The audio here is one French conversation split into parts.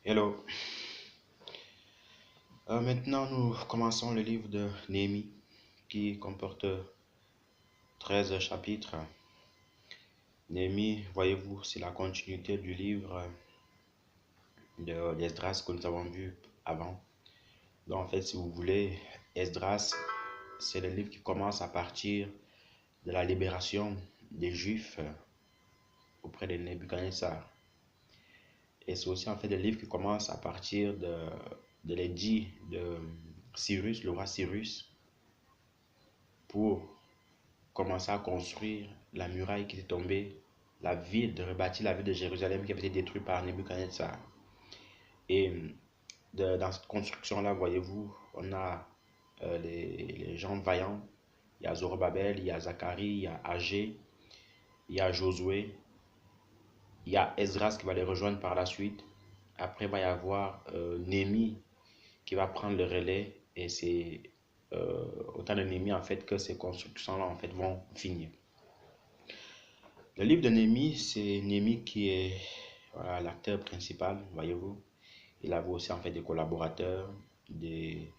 Hello. Maintenant, nous commençons le livre de Néhémie qui comporte 13 chapitres. Néhémie, voyez-vous, c'est la continuité du livre d'Esdras que nous avons vu avant. Donc, en fait, si vous voulez, Esdras, c'est le livre qui commence à partir de la libération des Juifs auprès de Nebuchadnezzar. Et c'est aussi en fait le livre qui commence à partir de l'édit de Cyrus, le roi Cyrus, pour commencer à construire la muraille qui était tombée, la ville, de rebâtir la ville de Jérusalem qui avait été détruite par Nebuchadnezzar. Et dans cette construction-là, voyez-vous, on a les gens vaillants. Il y a Zorobabel, il y a Zacharie, il y a Agé, il y a Josué, il y a Esdras qui va les rejoindre par la suite. Après, il va y avoir Néhémie qui va prendre le relais. Et c'est au temps de Néhémie, en fait, que ces constructions-là, en fait, vont finir. Le livre de Néhémie, c'est Néhémie qui est voilà, l'acteur principal, voyez-vous. Il avait aussi en fait des collaborateurs, des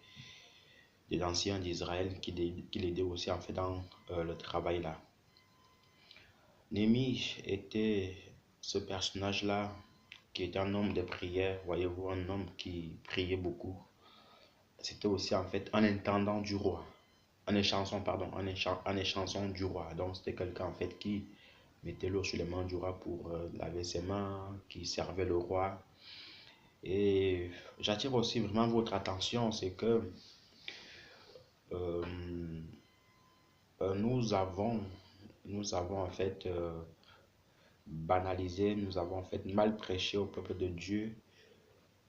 anciens d'Israël qui l'aidaient aussi en fait dans le travail là. Néhémie était ce personnage-là qui était un homme de prière, voyez-vous, un homme qui priait beaucoup. C'était aussi en fait un intendant du roi, un échanson, pardon, un échanson du roi. Donc c'était quelqu'un en fait qui mettait l'eau sur les mains du roi pour laver ses mains, qui servait le roi. Et j'attire aussi vraiment votre attention, c'est que euh, nous avons, nous avons en fait banalisé, nous avons en fait mal prêché au peuple de Dieu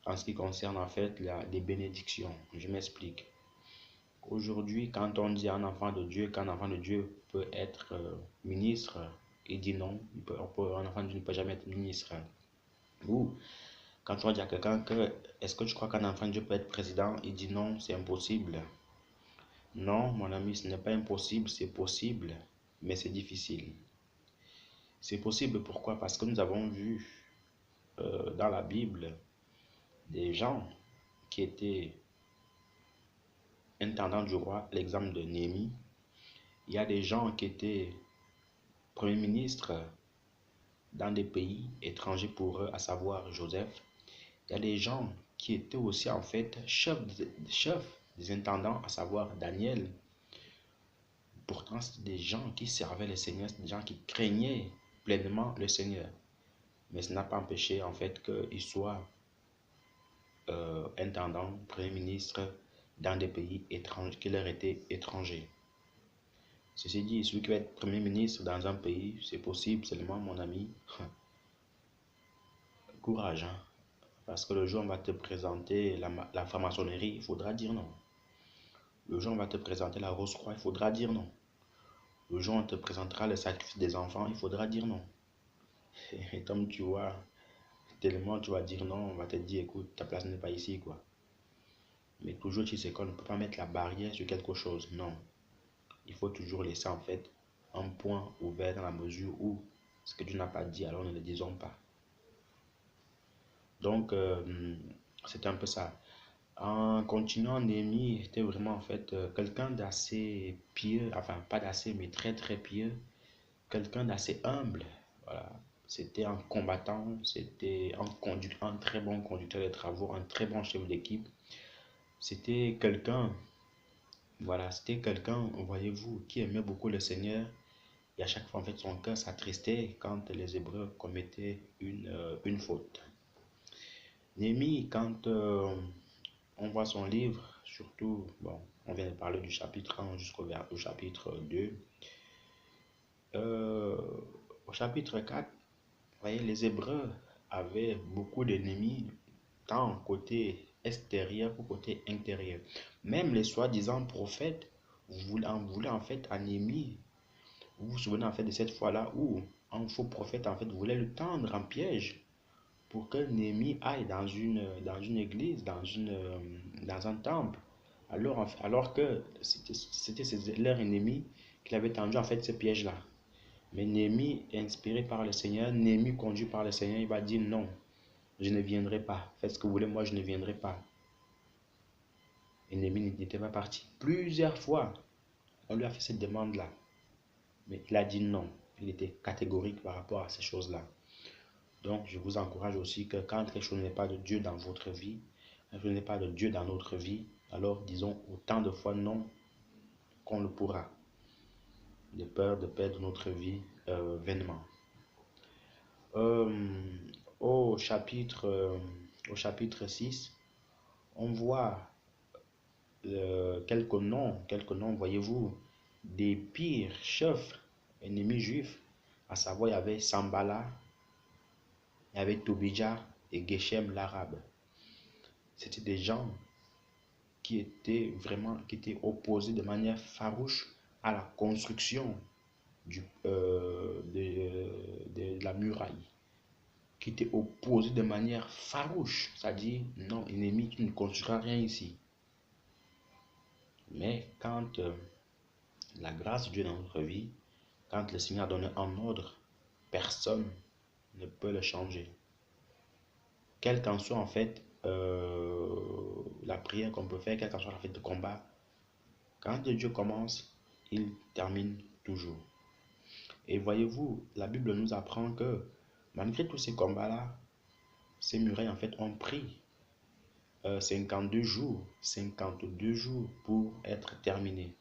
en ce qui concerne en fait les bénédictions. Je m'explique. Aujourd'hui, quand on dit à un enfant de Dieu qu'un enfant de Dieu peut être ministre, il dit non, un enfant de Dieu ne peut jamais être ministre. Ou quand on dit à quelqu'un que est-ce que tu crois qu'un enfant de Dieu peut être président, il dit non, c'est impossible. Non, mon ami, ce n'est pas impossible, c'est possible, mais c'est difficile. C'est possible pourquoi? Parce que nous avons vu dans la Bible des gens qui étaient intendants du roi, l'exemple de Néhémie. Il y a des gens qui étaient premiers ministres dans des pays étrangers pour eux, à savoir Joseph. Il y a des gens qui étaient aussi en fait chefs des intendants, à savoir Daniel. Pourtant, c'était des gens qui servaient le Seigneur, des gens qui craignaient pleinement le Seigneur. Mais ça n'a pas empêché en fait qu'ils soient intendants, premier ministre dans des pays étrangers qui leur étaient étrangers. Ceci dit, celui qui va être premier ministre dans un pays, c'est possible seulement, mon ami. Courage, hein? Parce que le jour où on va te présenter la franc-maçonnerie, il faudra dire non. Le jour où on va te présenter la Rose-Croix, il faudra dire non. Le jour où on te présentera le sacrifice des enfants, il faudra dire non. Et comme tu vois, tellement tu vas dire non, on va te dire écoute, ta place n'est pas ici, quoi. Mais toujours tu sais qu'on ne peut pas mettre la barrière sur quelque chose. Non. Il faut toujours laisser en fait un point ouvert dans la mesure où ce que tu n'as pas dit, alors ne le disons pas. Donc, c'est un peu ça. En continuant, Néhémie était vraiment en fait quelqu'un d'assez pieux, enfin pas d'assez, mais très très pieux, quelqu'un d'assez humble. Voilà. C'était un combattant, c'était un très bon conducteur de travaux, un très bon chef d'équipe. C'était quelqu'un, voilà, c'était quelqu'un, voyez-vous, qui aimait beaucoup le Seigneur. Et à chaque fois, en fait, son cœur s'attristait quand les Hébreux commettaient une faute. Néhémie, quand on voit son livre, surtout, bon, on vient de parler du chapitre 1 jusqu'au chapitre 2. Euh, Au chapitre 4, vous voyez, les Hébreux avaient beaucoup d'ennemis, tant côté extérieur que côté intérieur. Même les soi-disant prophètes voulaient en fait un ennemi. Vous vous souvenez en fait de cette fois-là où un faux prophète en fait voulait le tendre en piège pour que Néhémie aille dans une église, dans un temple, alors que c'était leur ennemi qui avait tendu en fait ce piège-là. Mais Néhémie, inspiré par le Seigneur, Néhémie conduit par le Seigneur, il va dire non, je ne viendrai pas. Faites ce que vous voulez, moi je ne viendrai pas. L'ennemi n'était pas parti. Plusieurs fois, on lui a fait cette demande-là. Mais il a dit non. Il était catégorique par rapport à ces choses-là. Donc, je vous encourage aussi que quand quelque chose n'est pas de Dieu dans votre vie, quelque chose n'est pas de Dieu dans notre vie, alors disons autant de fois non qu'on le pourra. De peur de perdre notre vie vainement. Euh, au chapitre 6, on voit quelques noms, voyez-vous, des pires chefs ennemis juifs, à savoir il y avait Sambala, il y avait Tobija et Geshem l'arabe. C'était des gens qui étaient opposés de manière farouche à la construction de la muraille, qui étaient opposés de manière farouche, c'est-à-dire, non, ennemi, tu ne construiras rien ici. Mais quand la grâce de Dieu dans notre vie, quand le Seigneur a donné un ordre, personne ne peut le changer. Quelle qu'en soit en fait la prière qu'on peut faire, quelle qu'en soit la fête de combat, quand Dieu commence, il termine toujours. Et voyez-vous, la Bible nous apprend que malgré tous ces combats-là, ces murailles en fait ont pris 52 jours pour être terminés.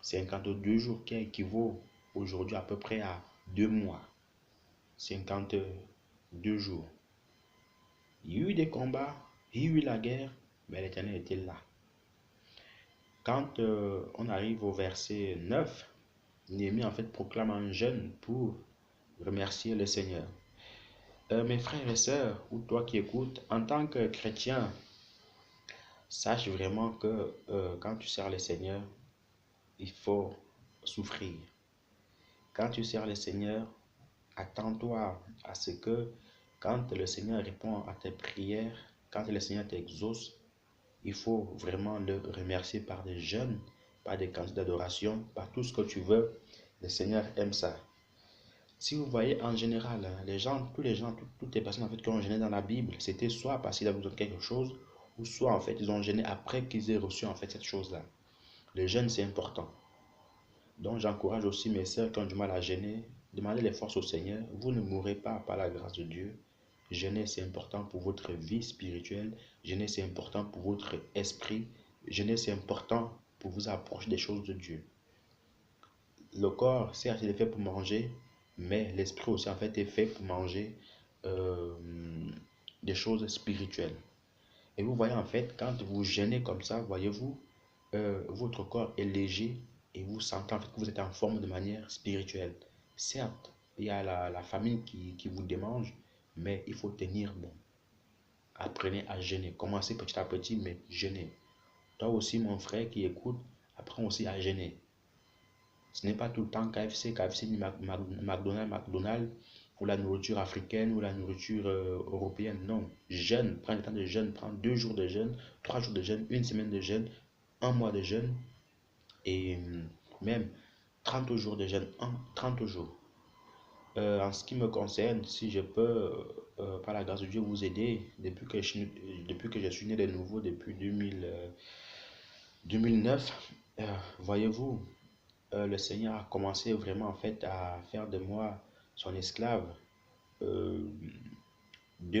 52 jours qui équivaut aujourd'hui à peu près à 2 mois. 52 jours. Il y a eu des combats, il y a eu la guerre, mais l'Éternel était là. Quand on arrive au verset 9, Néhémie en fait proclame un jeûne pour remercier le Seigneur. Mes frères et sœurs, ou toi qui écoutes, en tant que chrétien, sache vraiment que quand tu sers le Seigneur, il faut souffrir. Quand tu sers le Seigneur, attends-toi à ce que quand le Seigneur répond à tes prières, quand le Seigneur t'exauce, il faut vraiment le remercier par des jeûnes, par des cantiques d'adoration, par tout ce que tu veux. Le Seigneur aime ça. Si vous voyez en général, toutes les personnes en fait qui ont gêné dans la Bible, c'était soit parce qu'ils avaient besoin de quelque chose, ou soit en fait ils ont gêné après qu'ils aient reçu en fait cette chose-là. Le jeûne c'est important. Donc j'encourage aussi mes sœurs qui ont du mal à gêner, demandez les forces au Seigneur. Vous ne mourrez pas par la grâce de Dieu. Jeûner c'est important pour votre vie spirituelle. Jeûner c'est important pour votre esprit. Jeûner c'est important pour vous approcher des choses de Dieu. Le corps, certes, il est fait pour manger, mais l'esprit aussi, en fait, est fait pour manger euh, des choses spirituelles. Et vous voyez, en fait, quand vous jeûnez comme ça, voyez-vous, votre corps est léger et vous sentez en fait que vous êtes en forme de manière spirituelle. Certes, il y a la famine qui vous démange, mais il faut tenir bon. Apprenez à jeûner. Commencez petit à petit, mais jeûnez. Toi aussi, mon frère qui écoute, apprends aussi à jeûner. Ce n'est pas tout le temps KFC, McDonald's, ou la nourriture africaine, ou la nourriture européenne. Non, jeûne, prends le temps de jeûne, prends 2 jours de jeûne, 3 jours de jeûne, 1 semaine de jeûne, 1 mois de jeûne, et même 30 jours de jeûne, 30 jours. En ce qui me concerne, si je peux, par la grâce de Dieu, vous aider, depuis que je suis né de nouveau, depuis 2009, voyez-vous, le Seigneur a commencé vraiment en fait à faire de moi son esclave 2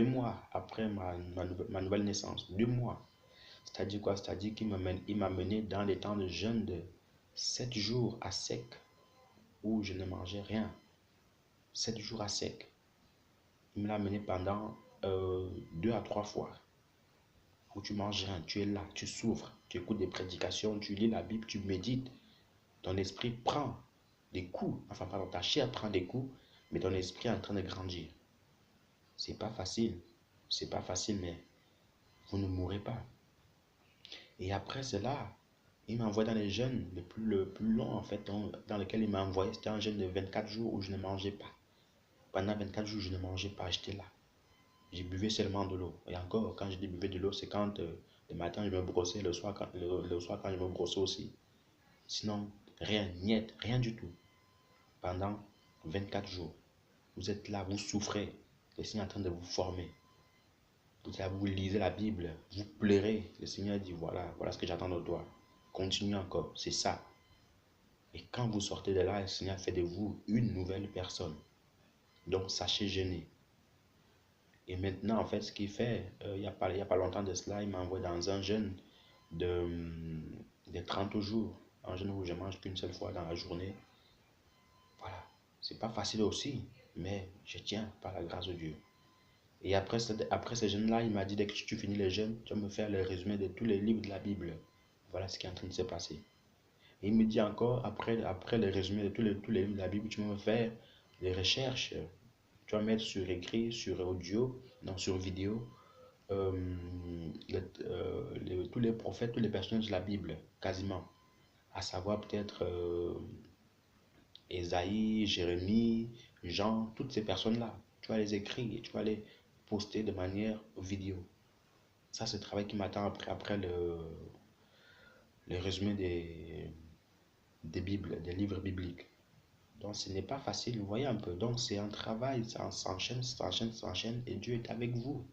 mois après ma nouvelle naissance. 2 mois. C'est-à-dire quoi? C'est-à-dire il m'a mené dans des temps de jeûne de 7 jours à sec où je ne mangeais rien. 7 jours à sec. Il me l'a mené pendant 2 à 3 fois. Où tu manges rien, tu es là, tu souffres, tu écoutes des prédications, tu lis la Bible, tu médites. Ton esprit prend des coups, enfin pardon, ta chair prend des coups, mais ton esprit est en train de grandir. C'est pas facile, mais vous ne mourrez pas. Et après cela, il m'a envoyé dans les jeûnes le plus long en fait, dans lequel il m'a envoyé, c'était un jeûne de 24 jours où je ne mangeais pas. Pendant 24 jours, je ne mangeais pas, j'étais là. J'ai buvais seulement de l'eau. Et encore, quand je dis buvais de l'eau, c'est quand le matin je me brossais, le soir quand je me brossais aussi. Sinon, rien, niet, rien du tout. Pendant 24 jours. Vous êtes là, vous souffrez. Le Seigneur est en train de vous former. vous lisez la Bible, vous pleurez. Le Seigneur dit, voilà, voilà ce que j'attends de toi. Continue encore, c'est ça. Et quand vous sortez de là, le Seigneur fait de vous une nouvelle personne. Donc, sachez jeûner. Et maintenant, en fait, ce qu'il fait, il n'y a pas longtemps de cela, il m'a envoyé dans un jeûne de 30 jours. Un jeûne où je mange qu'une seule fois dans la journée. Voilà. C'est pas facile aussi, mais je tiens par la grâce de Dieu. Et après ce jeûne-là, il m'a dit, dès que tu finis le jeûne, tu vas me faire le résumé de tous les livres de la Bible. Voilà ce qui est en train de se passer. Et il me dit encore, après le résumé de tous les livres de la Bible, tu vas me faire les recherches. Tu vas mettre sur écrit, sur audio, non, sur vidéo, tous les prophètes, tous les personnages de la Bible, quasiment. À savoir peut-être Ésaïe, Jérémie, Jean, toutes ces personnes-là. Tu vas les écrire et tu vas les poster de manière vidéo. Ça, c'est le travail qui m'attend après le résumé des Bibles, des livres bibliques. Donc, ce n'est pas facile, vous voyez un peu. Donc, c'est un travail, ça s'enchaîne, s'enchaîne, s'enchaîne, et Dieu est avec vous.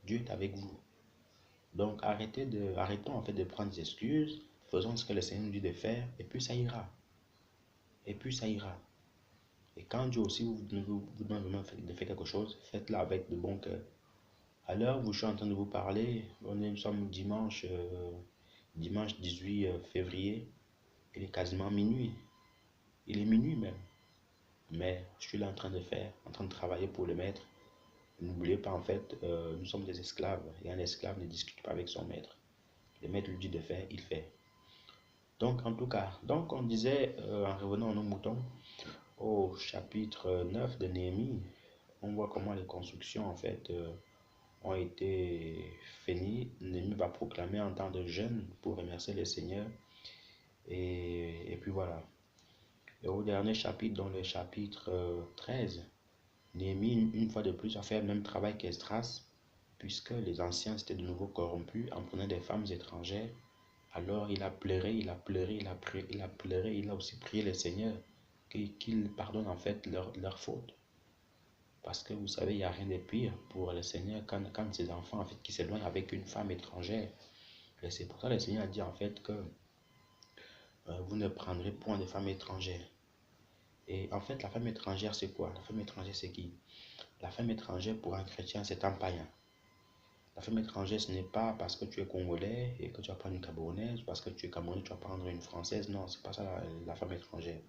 Dieu est avec vous. Donc, arrêtons en fait de prendre des excuses, faisons ce que le Seigneur nous dit de faire, et puis ça ira. Et puis ça ira. Et quand Dieu aussi vous demande vraiment de faire quelque chose, faites-le avec de bon cœur. À l'heure où je suis en train de vous parler, nous sommes dimanche 18 février, il est quasiment minuit. Il est minuit même. Mais je suis là en train de travailler pour le maître. N'oubliez pas, en fait, nous sommes des esclaves. Et un esclave ne discute pas avec son maître. Le maître lui dit de faire, il fait. Donc, en tout cas, donc on disait, en revenant à nos moutons, au chapitre 9 de Néhémie, on voit comment les constructions, en fait, ont été finies. Néhémie va proclamer en temps de jeûne pour remercier le Seigneur. Et puis voilà. Et au dernier chapitre, dans le chapitre 13, Néhémie, une fois de plus, a fait le même travail qu'Esdras, puisque les anciens s'étaient de nouveau corrompus en prenant des femmes étrangères. Alors il a pleuré, il a pleuré, il a pleuré, il a pleuré, il a aussi prié le Seigneur qu'il pardonne en fait leur faute. Parce que vous savez, il n'y a rien de pire pour le Seigneur quand ses enfants en fait qui s'éloignent avec une femme étrangère. Et c'est pour ça que le Seigneur a dit en fait que vous ne prendrez point de femmes étrangères. Et en fait, la femme étrangère, c'est quoi? La femme étrangère, c'est qui? La femme étrangère pour un chrétien, c'est un païen. La femme étrangère, ce n'est pas parce que tu es congolais et que tu vas prendre une camerounaise, parce que tu es camerounais, tu vas prendre une française. Non, c'est pas ça la femme étrangère.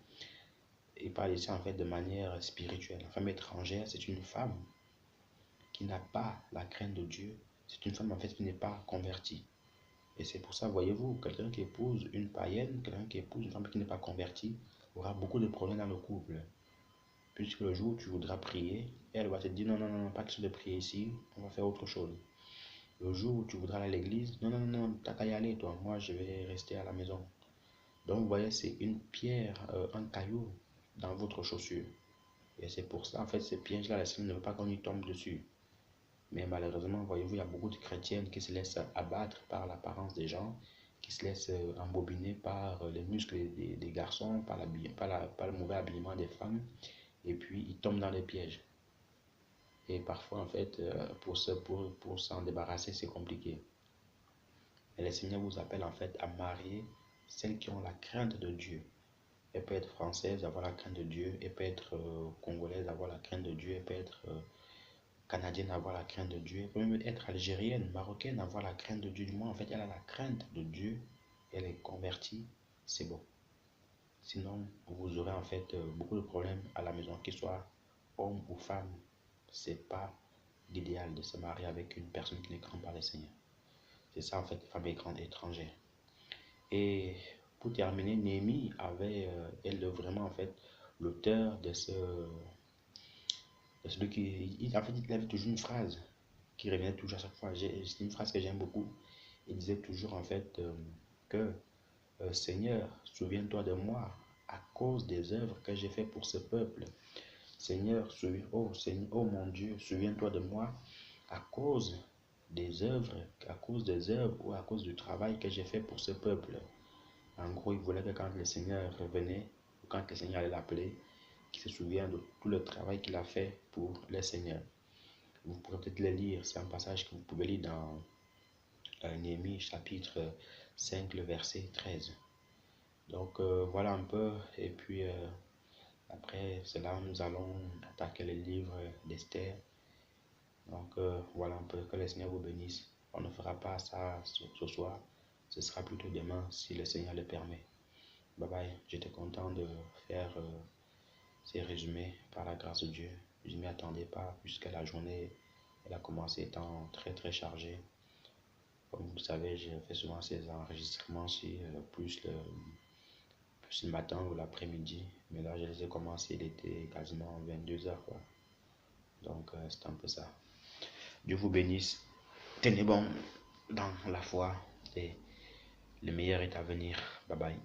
Il parle ici en fait de manière spirituelle. La femme étrangère, c'est une femme qui n'a pas la crainte de Dieu. C'est une femme en fait qui n'est pas convertie. Et c'est pour ça, voyez-vous, quelqu'un qui épouse une païenne, quelqu'un qui épouse une femme qui n'est pas convertie, aura beaucoup de problèmes dans le couple. Puisque le jour où tu voudras prier, elle va te dire non, non, non, pas question de prier ici, on va faire autre chose. Le jour où tu voudras aller à l'église, non, non, non, t'as qu'à y aller, toi, moi je vais rester à la maison. Donc, vous voyez, c'est une pierre, un caillou dans votre chaussure. Et c'est pour ça, en fait, ces pièges-là, le Seigneur ne veut pas qu'on y tombe dessus. Mais malheureusement, voyez-vous, il y a beaucoup de chrétiennes qui se laissent abattre par l'apparence des gens, qui se laissent embobiner par les muscles des garçons, par le mauvais habillement des femmes, et puis ils tombent dans les pièges. Et parfois, en fait, pour s'en débarrasser, c'est compliqué. Et le Seigneur vous appelle en fait à marier celles qui ont la crainte de Dieu. Elle peut être française, avoir la crainte de Dieu. Elle peut être congolaise, avoir la crainte de Dieu. Elle peut être canadienne, avoir la crainte de Dieu. Elle peut même être algérienne, marocaine, avoir la crainte de Dieu. Du moins, en fait, elle a la crainte de Dieu. Elle est convertie. C'est bon. Sinon, vous aurez en fait beaucoup de problèmes à la maison, qu'ils soient homme ou femme. C'est pas l'idéal de se marier avec une personne qui ne craint pas le Seigneur. C'est ça en fait, les femmes étrangères. Et pour terminer, Néhémie avait, elle vraiment en fait, l'auteur de celui qui, en fait, il avait toujours une phrase qui revenait toujours à chaque fois. C'est une phrase que j'aime beaucoup. Il disait toujours en fait que Seigneur, souviens-toi de moi à cause des œuvres que j'ai faites pour ce peuple. Seigneur, Seigneur, oh mon Dieu, souviens-toi de moi à cause des œuvres, ou à cause du travail que j'ai fait pour ce peuple. En gros, il voulait que quand le Seigneur revenait, ou quand le Seigneur allait l'appeler, qu'il se souvienne de tout le travail qu'il a fait pour le Seigneur. Vous pourrez peut-être les lire. C'est un passage que vous pouvez lire dans Néhémie chapitre 5, le verset 13. Donc voilà un peu. Et puis après cela, nous allons attaquer le livre d'Esther. Donc voilà un peu. Que le Seigneur vous bénisse. On ne fera pas ça ce soir. Ce sera plutôt demain si le Seigneur le permet. Bye bye. J'étais content de faire ces résumés par la grâce de Dieu. Je ne m'y attendais pas puisque la journée elle a commencé étant très chargée. Comme vous le savez, je fais souvent ces enregistrements plus le matin ou l'après-midi. Mais là, je les ai commencés, il était quasiment 22 heures, quoi. Donc, c'est un peu ça. Dieu vous bénisse. Tenez bon dans la foi et le meilleur est à venir. Bye bye.